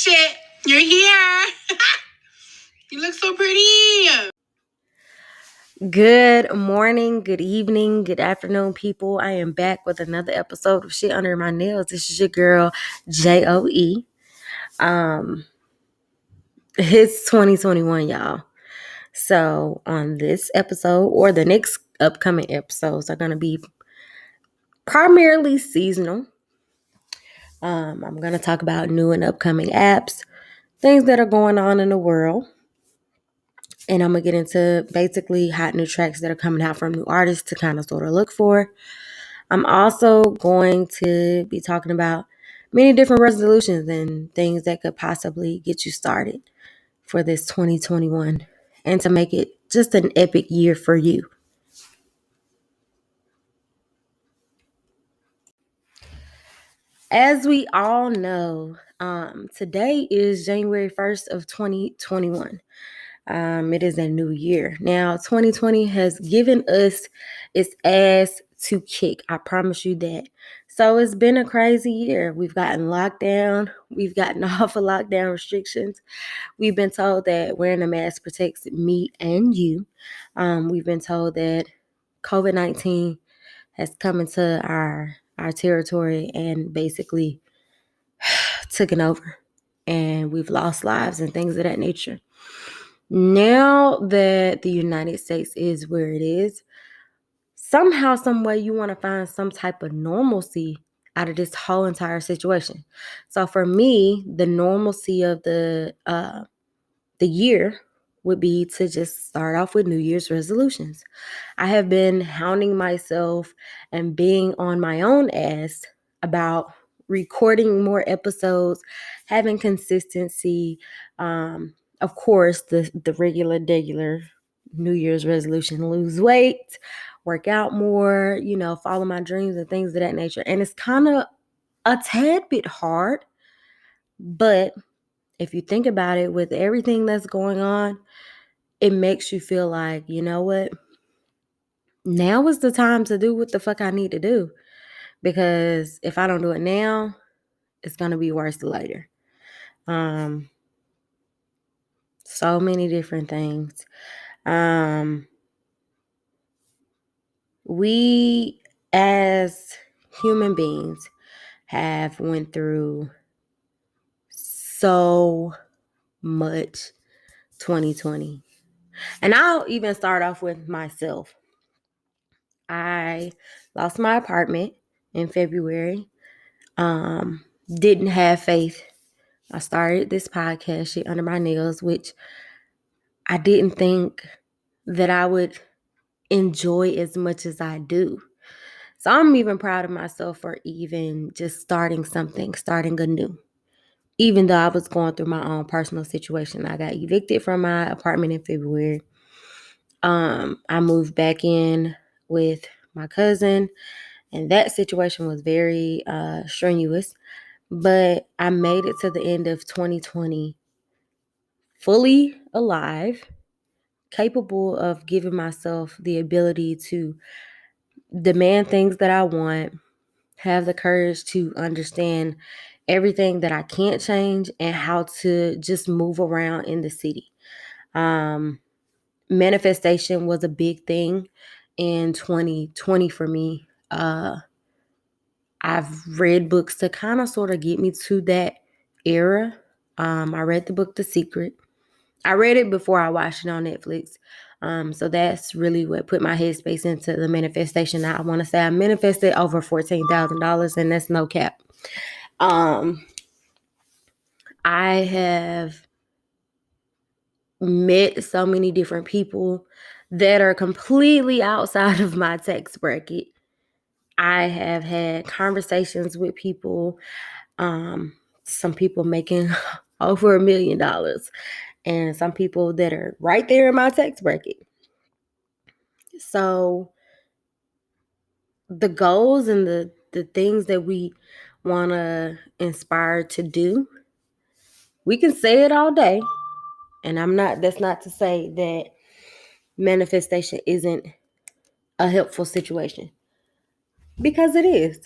shit. You're here. You look so pretty. Good morning, good evening, good afternoon, people. I am back with another episode of Shit Under My Nails. This is your girl, Joe. It's 2021, y'all. So on this episode, or the next upcoming episodes, are going to be primarily seasonal. I'm going to talk about new and upcoming apps, things that are going on in the world. And I'm going to get into basically hot new tracks that are coming out from new artists to kind of sort of look for. I'm also going to be talking about many different resolutions and things that could possibly get you started for this 2021 and to make it just an epic year for you. As we all know, today is January 1st of 2021. It is a new year. Now, 2020 has given us its ass to kick. I promise you that. So it's been a crazy year. We've gotten locked down. We've gotten off of lockdown restrictions. We've been told that wearing a mask protects me and you. We've been told that COVID-19 has come into our territory and basically taken over. And we've lost lives and things of that nature. Now that the United States is where it is, somehow, some way, you want to find some type of normalcy out of this whole entire situation. So for me, the normalcy of the year would be to just start off with New Year's resolutions. I have been hounding myself and being on my own ass about recording more episodes, having consistency. Of course, the regular New Year's resolution: lose weight, work out more, follow my dreams and things of that nature. And it's kind of a tad bit hard, but if you think about it, with everything that's going on, it makes you feel like, you know what? Now is the time to do what the fuck I need to do. Because if I don't do it now, it's going to be worse later. So many different things. We as human beings have went through so much 2020. And I'll even start off with myself. I lost my apartment in February. Didn't have faith. I started this podcast, Shit Under My Nails, which I didn't think that I would enjoy as much as I do. So I'm even proud of myself for even just starting something, starting anew. Even though I was going through my own personal situation. I got evicted from my apartment in February. I moved back in with my cousin, and that situation was very strenuous. But I made it to the end of 2020 fully alive, capable of giving myself the ability to demand things that I want, have the courage to understand everything that I can't change, and how to just move around in the city. Manifestation was a big thing in 2020 for me. I've read books to kind of sort of get me to that era. I read the book The Secret. I read it before I watched it on Netflix. So that's really what put my headspace into the manifestation. I want to say I manifested over $14,000, and that's no cap. I have met so many different people that are completely outside of my tax bracket. I have had conversations with people, some people making over $1 million, and some people that are right there in my tax bracket. So the goals and the things that we want to inspire to do, we can say it all day. And that's not to say that manifestation isn't a helpful situation, because it is.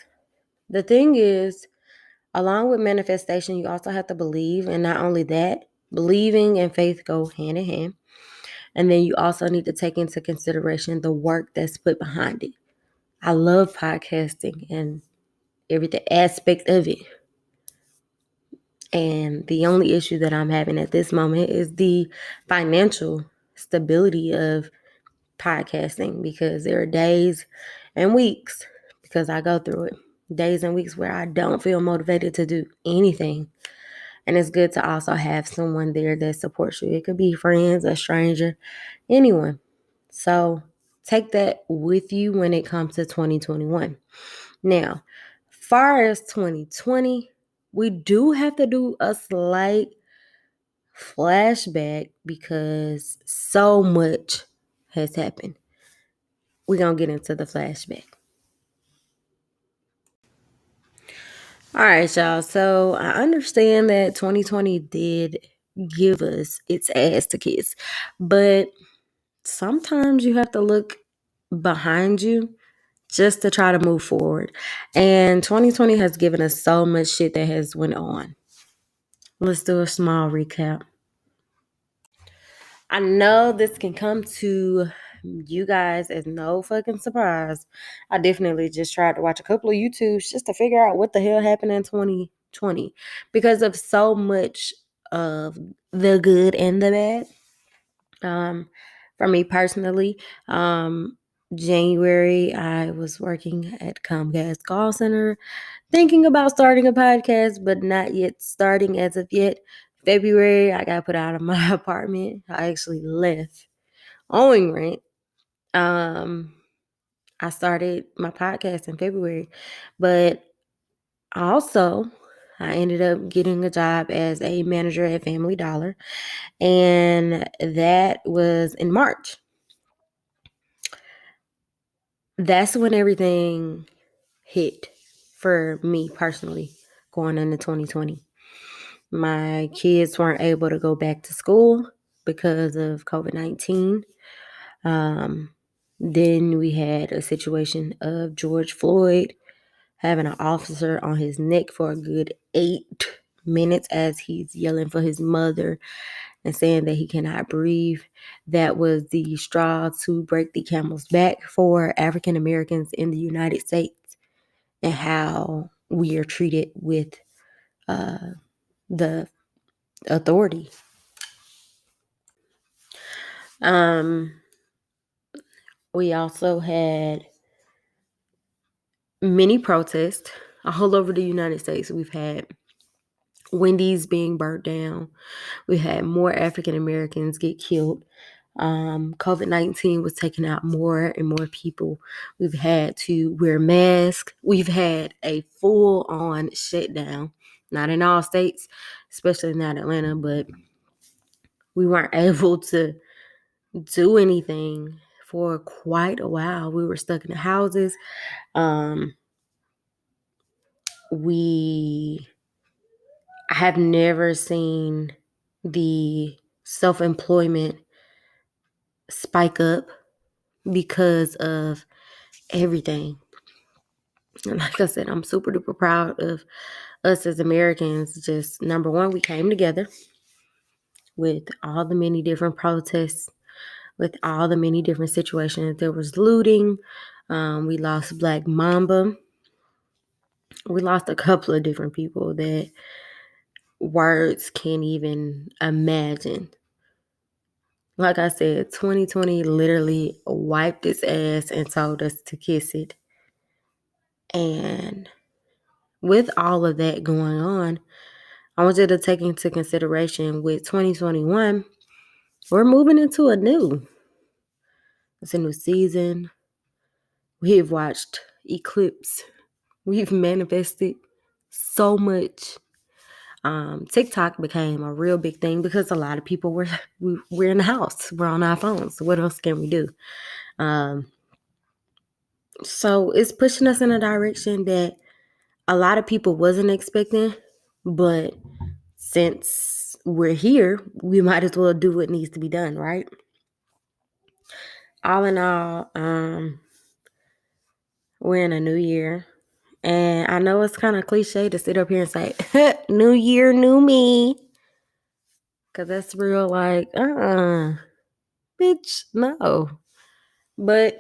The thing is, Along with manifestation, you also have to believe. And not only that, believing and faith go hand in hand. And then you also need to take into consideration the work that's put behind it. I love podcasting and every aspect of it. And the only issue that I'm having at this moment is the financial stability of podcasting, because there are days and weeks, because I go through it, days and weeks where I don't feel motivated to do anything. And it's good to also have someone there that supports you. It could be friends, a stranger, anyone. So take that with you when it comes to 2021. Now, far as 2020, we do have to do a slight flashback because so much has happened. We're going to get into the flashback. All right, y'all. So I understand that 2020 did give us its ass to kiss, but sometimes you have to look behind you just to try to move forward. And 2020 has given us so much shit that has went on. Let's do a small recap. I know this can come to you guys as no fucking surprise. I definitely just tried to watch a couple of YouTubes just to figure out what the hell happened in 2020 because of so much of the good and the bad. For me personally, January, I was working at Comcast call center, thinking about starting a podcast, but not yet starting as of yet. February, I got put out of my apartment. I actually left owing rent. I started my podcast in February, but also I ended up getting a job as a manager at Family Dollar, and that was in March. That's when everything hit for me personally going into 2020. My kids weren't able to go back to school because of COVID-19. Then we had a situation of George Floyd having an officer on his neck for a good 8 minutes as he's yelling for his mother and saying that he cannot breathe. That was the straw to break the camel's back for African Americans in the United States and how we are treated with the authority. We also had many protests all over the United States. We've had Wendy's being burnt down. We had more African Americans get killed. COVID-19 was taking out more and more people. We've had to wear masks. We've had a full-on shutdown. Not in all states, especially not Atlanta, but we weren't able to do anything for quite a while. We were stuck in the houses. I have never seen the self-employment spike up because of everything. And like I said, I'm super duper proud of us as Americans. Just number one, we came together with all the many different protests, with all the many different situations. There was looting. We lost Black Mamba. We lost a couple of different people that words can't even imagine. Like I said, 2020 literally wiped its ass and told us to kiss it. And with all of that going on, I want you to take into consideration with 2021, we're moving into it's a new season. We've watched eclipse. We've manifested so much. TikTok became a real big thing because a lot of people we're in the house. We're on our phones. What else can we do? So it's pushing us in a direction that a lot of people wasn't expecting, but since we're here, we might as well do what needs to be done, right? All in all, we're in a new year, And I know it's kind of cliche to sit up here and say, new year, new me. Because that's real like, bitch, no. But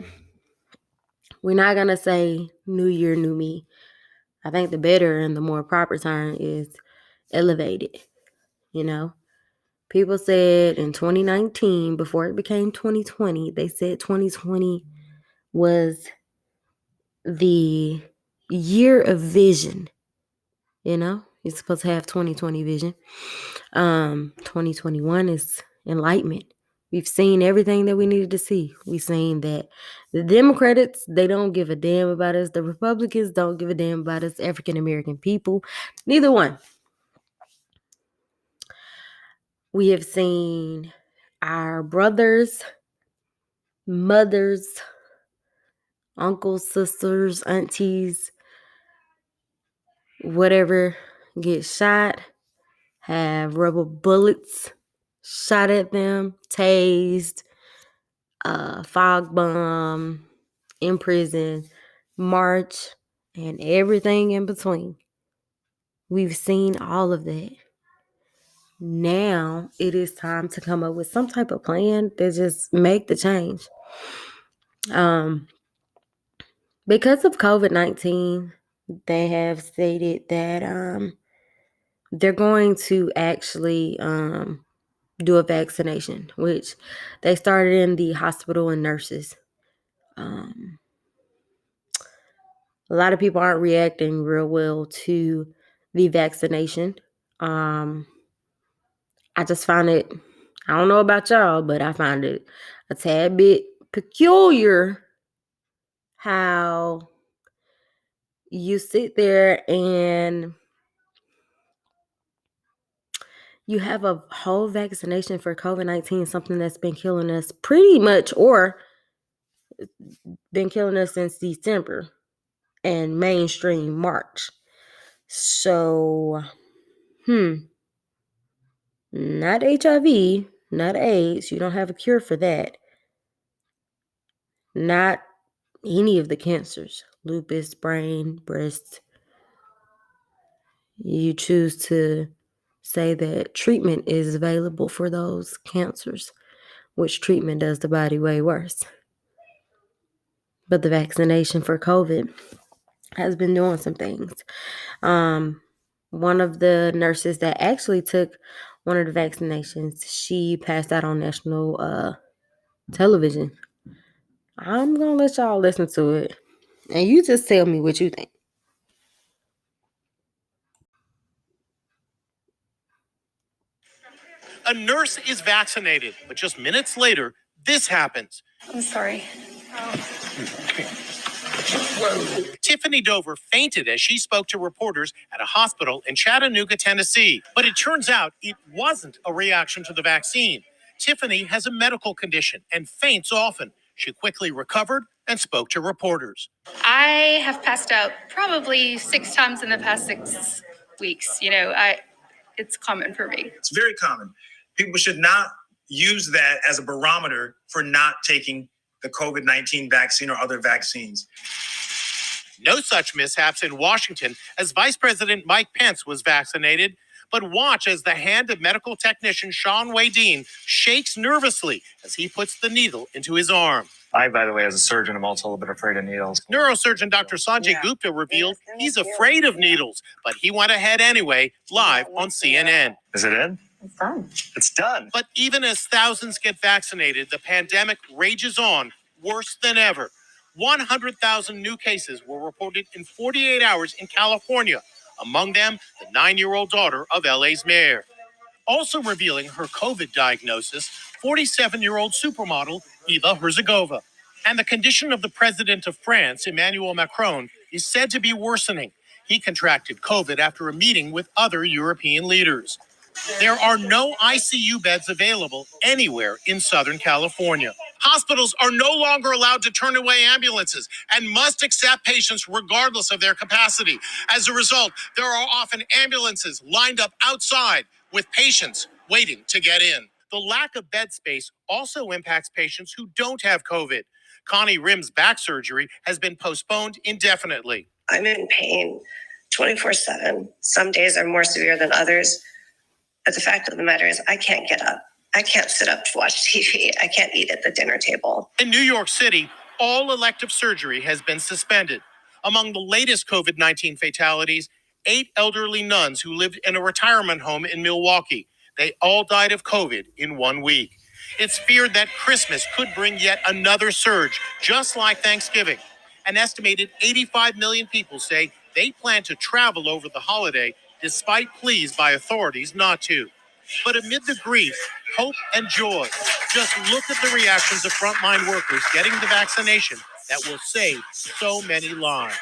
we're not going to say new year, new me. I think the better and the more proper term is elevated. You know, people said in 2019, before it became 2020, they said 2020 was the year of vision. You know, you're supposed to have 2020 vision. 2021 is enlightenment. We've seen everything that we needed to see. We've seen that the Democrats, they don't give a damn about us. The Republicans don't give a damn about us, African American people. Neither one. We have seen our brothers, mothers, uncles, sisters, aunties, whatever, get shot, have rubber bullets shot at them, tased, fog bomb, in prison, march, and everything in between. We've seen all of that. Now it is time to come up with some type of plan to just make the change. Because of COVID-19, they have stated that they're going to actually do a vaccination, which they started in the hospital and nurses. A lot of people aren't reacting real well to the vaccination. I just find it, I don't know about y'all, but I find it a tad bit peculiar how you sit there and you have a whole vaccination for COVID-19, something that's been killing us pretty much, or been killing us since December and mainstream March. So, not HIV, not AIDS. You don't have a cure for that. Not any of the cancers, lupus, brain, breast. You choose to say that treatment is available for those cancers, which treatment does the body way worse. But the vaccination for COVID has been doing some things. One of the nurses that actually took one of the vaccinations, she passed out on national television. I'm going to let y'all listen to it. And you just tell me what you think. A nurse is vaccinated, but just minutes later, this happens. I'm sorry. Tiffany Dover fainted as she spoke to reporters at a hospital in Chattanooga, Tennessee. But it turns out it wasn't a reaction to the vaccine. Tiffany has a medical condition and faints often. She quickly recovered and spoke to reporters. I have passed out probably 6 times in the past 6 weeks. It's common for me. It's very common. People should not use that as a barometer for not taking the COVID-19 vaccine or other vaccines. No such mishaps in Washington as Vice President Mike Pence was vaccinated. But watch as the hand of medical technician Sean Wadeen shakes nervously as he puts the needle into his arm. I, by the way, as a surgeon, I'm also a little bit afraid of needles. Neurosurgeon Dr. Sanjay Gupta revealed he's afraid of needles, but he went ahead anyway, live on CNN. Is it in? It's done. It's done. But even as thousands get vaccinated, the pandemic rages on, worse than ever. 100,000 new cases were reported in 48 hours in California, among them the 9-year-old daughter of LA's mayor. Also revealing her COVID diagnosis, 47-year-old supermodel Eva Herzegova. And the condition of the president of France, Emmanuel Macron, is said to be worsening. He contracted COVID after a meeting with other European leaders. There are no ICU beds available anywhere in Southern California. Hospitals are no longer allowed to turn away ambulances and must accept patients regardless of their capacity. As a result, there are often ambulances lined up outside with patients waiting to get in. The lack of bed space also impacts patients who don't have COVID. Connie Rim's back surgery has been postponed indefinitely. I'm in pain 24/7. Some days are more severe than others. But the fact of the matter is, I can't get up. I can't sit up to watch TV. I can't eat at the dinner table. In New York City, all elective surgery has been suspended. Among the latest COVID-19 fatalities, 8 elderly nuns who lived in a retirement home in Milwaukee. They all died of COVID in 1 week. It's feared that Christmas could bring yet another surge, just like Thanksgiving. An estimated 85 million people say they plan to travel over the holiday, despite pleas by authorities not to. But amid the grief, hope, and joy, just look at the reactions of frontline workers getting the vaccination that will save so many lives.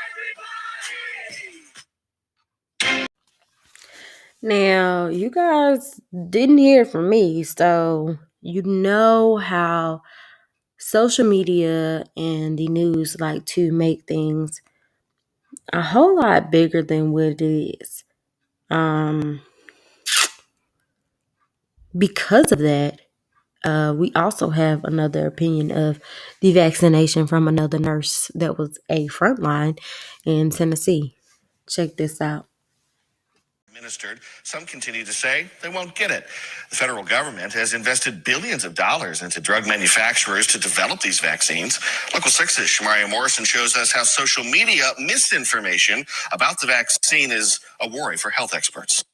Now, you guys didn't hear from me, so you know how social media and the news like to make things a whole lot bigger than what it is. Because of that, we also have another opinion of the vaccination from another nurse that was a frontline in Tennessee. Check this out. Administered, some continue to say they won't get it. The federal government has invested billions of dollars into drug manufacturers to develop these vaccines. Local 6's Shamaria Morrison shows us how social media misinformation about the vaccine is a worry for health experts.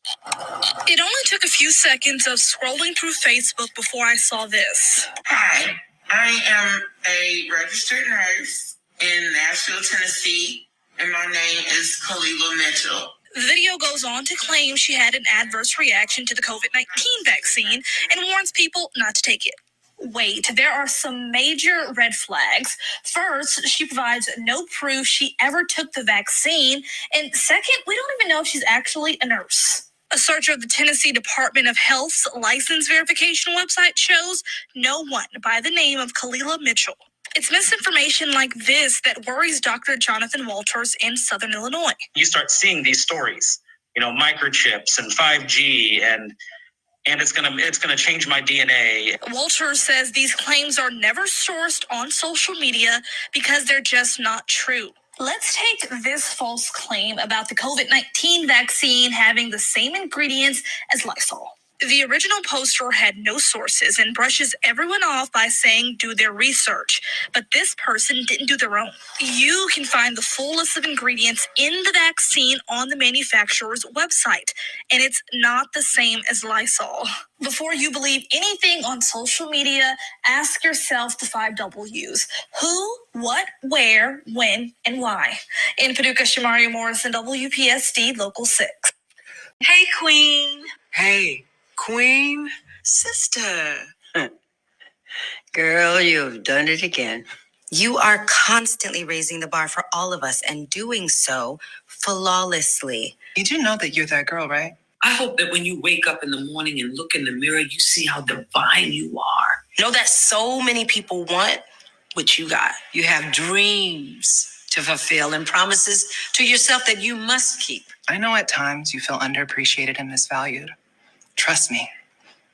It only took a few seconds of scrolling through Facebook before I saw this. Hi, I am a registered nurse in Nashville, Tennessee, and my name is Kalila Mitchell. The video goes on to claim she had an adverse reaction to the COVID-19 vaccine and warns people not to take it. Wait, there are some major red flags. First, she provides no proof she ever took the vaccine. And second, we don't even know if she's actually a nurse. A search of the Tennessee Department of Health's license verification website shows no one by the name of Kalila Mitchell. It's misinformation like this that worries Dr. Jonathan Walters in Southern Illinois. You start seeing these stories, microchips and 5G and it's gonna change my DNA. Walters says these claims are never sourced on social media because they're just not true. Let's take this false claim about the COVID-19 vaccine having the same ingredients as Lysol. The original poster had no sources and brushes everyone off by saying do their research. But this person didn't do their own. You can find the full list of ingredients in the vaccine on the manufacturer's website. And it's not the same as Lysol. Before you believe anything on social media, ask yourself the 5 W's. Who, what, where, when, and why. In Paducah, Shamaria Morrison, WPSD Local 6. Hey, Queen. Hey, Queen Sister. Girl, you've done it again. You are constantly raising the bar for all of us and doing so flawlessly. You do know that you're that girl, right? I hope that when you wake up in the morning and look in the mirror, you see how divine you are. Know that so many people want what you got. You have dreams to fulfill and promises to yourself that you must keep. I know at times you feel underappreciated and misvalued. Trust me,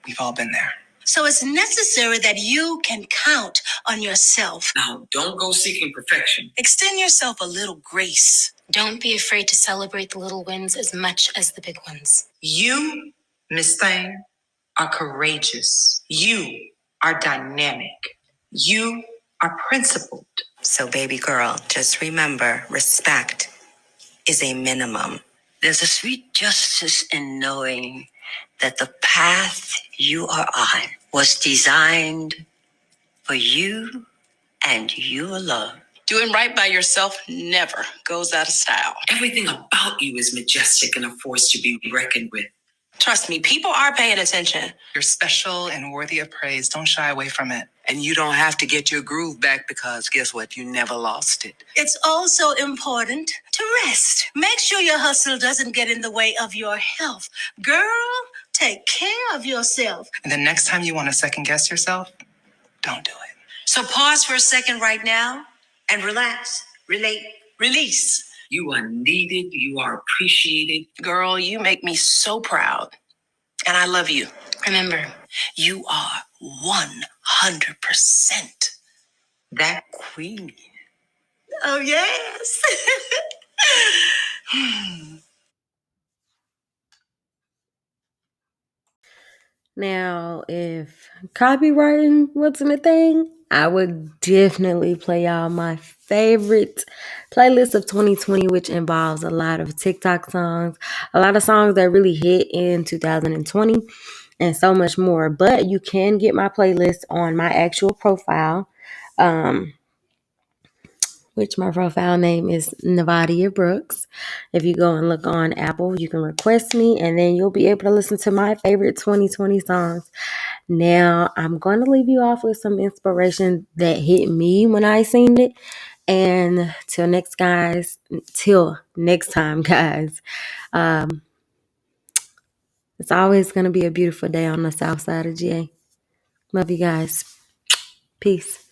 we've all been there. So it's necessary that you can count on yourself. Now, don't go seeking perfection. Extend yourself a little grace. Don't be afraid to celebrate the little wins as much as the big ones. You, Miss Thane, are courageous. You are dynamic. You are principled. So, baby girl, just remember, respect is a minimum. There's a sweet justice in knowing that the path you are on was designed for you and you alone. Doing right by yourself never goes out of style. Everything about you is majestic and a force to be reckoned with. Trust me, people are paying attention. You're special and worthy of praise. Don't shy away from it. And you don't have to get your groove back because guess what? You never lost it. It's also important to rest. Make sure your hustle doesn't get in the way of your health. Girl, take care of yourself. And the next time you want to second guess yourself, don't do it. So pause for a second right now and relax, relate, release. You are needed. You are appreciated. Girl, you make me so proud. And I love you. Remember, You are 100% that queen. Oh, yes. Now, if copywriting wasn't a thing, I would definitely play y'all my favorite playlist of 2020, which involves a lot of TikTok songs, a lot of songs that really hit in 2020, and so much more. But you can get my playlist on my actual profile, which my profile name is Nevadia Brooks. If you go and look on Apple, you can request me, and then you'll be able to listen to my favorite 2020 songs. Now, I'm going to leave you off with some inspiration that hit me when I seen it. And till next time, guys, it's always going to be a beautiful day on the south side of GA. Love you guys. Peace.